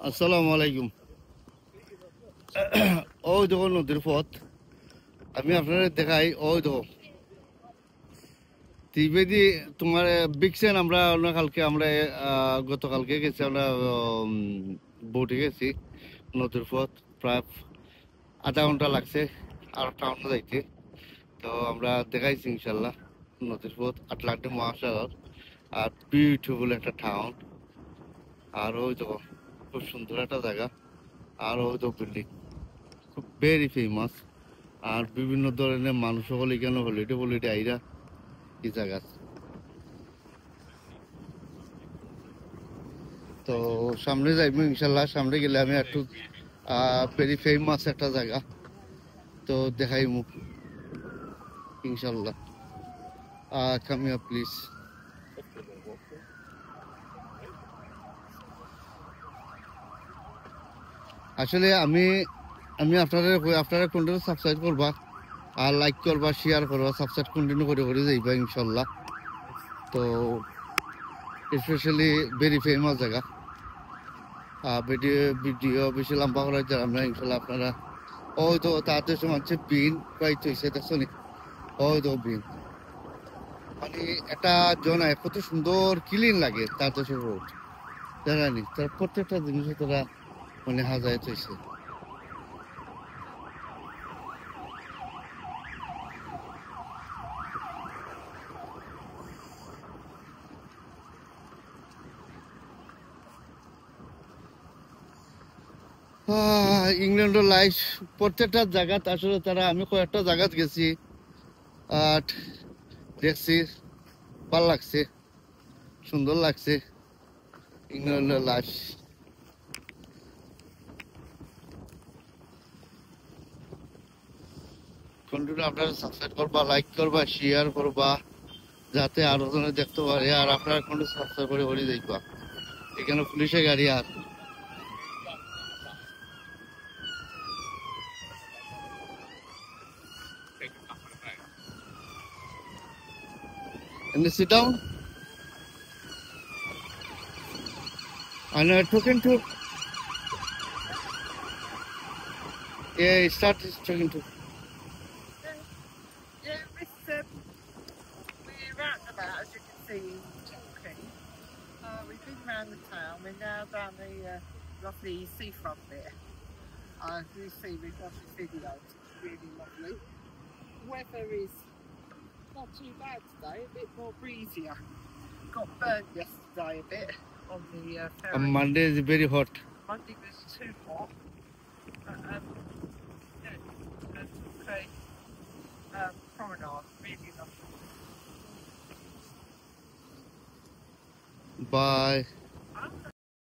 আসসালামু আলাইকুম। ওই দেখো নদীর পথ, আমি আপনাদের দেখাই। ওই দেখো ত্রিবেদী তোমার বিকছেন। আমরা কালকে আমরা গতকালকে গেছি, আমরা বোটে গেছি। নদীর পথ প্রায় আধা ঘন্টা লাগছে আর টাউনে যাইতে। তো আমরা দেখাইছি ইনশাল্লাহ নদীর পথ, আটলান্টিক মহাসাগর আর বিউটিফুল একটা টাউন। আর ওই দেখো খুব সুন্দর একটা জায়গা। আর ওই তো বিল্ডিং খুব ভেরি ফেমাস। আর বিভিন্ন ধরনের মানুষ সকল এখানে হলিডে হলিডে আইরা এই জায়গা। তো সামনে যাইব ইনশাল্লাহ। সামনে গেলে আমি একটু ভেরি ফেমাস একটা জায়গা তো দেখাইমু ইনশাল্লাহ। কামিয়া প্লিজ। আসলে আমি আমি আপনারা কন্টিনিউ সাবস্ক্রাইব করবা আর লাইক করবা, শেয়ার করবা, সাবস্ক্রাইব কন্টিনিউ করে করে যাইবা ইনশাল্লাহ। তো স্পেশালি ভেরি ফেমাস জায়গা। ভিডিও ভিডিও বেশি লম্বা করার যারা আমরা ইনশাল্লাহ আপনারা। ওই তো তাদের সময় হচ্ছে বিন প্রাইস হয়েছে দেখছো নি? ওই তো বিন মানে একটা জনায় কত সুন্দর ক্লিন লাগে তার দেশের রোড জানি। তার প্রত্যেকটা জিনিস তারা মানে হাজায় হয়েছে। ইংল্যান্ডের লাইফ প্রত্যেকটা জায়গা আসলে তারা, আমি কয়েকটা জায়গা গেছি আর দেখছি, ভাল লাগছে, সুন্দর লাগছে ইংল্যান্ডের লাইফ। কন্টিনিউ আপনারা সাবস্ক্রাইব করবা, লাইক করবা, শেয়ার করবা যাতে আরো জনে দেখতে পারে। আর আপনারা কন্টিনিউ সাবস্ক্রাইব করে করে দেখবা। এখানে পুলিশের গাড়ি আর and sit down and talking to start talking to. Yeah, we're out and about, as you can see, talking. We've been around the town. We're now down the lovely seafront bit. You see, we've watched this video. It's really lovely. The weather is not too bad today. A bit more breezier. Got burnt yesterday a bit on the ferry. Monday is very hot. Monday was too hot. Yeah, okay. Promenade, really lovely. Bye.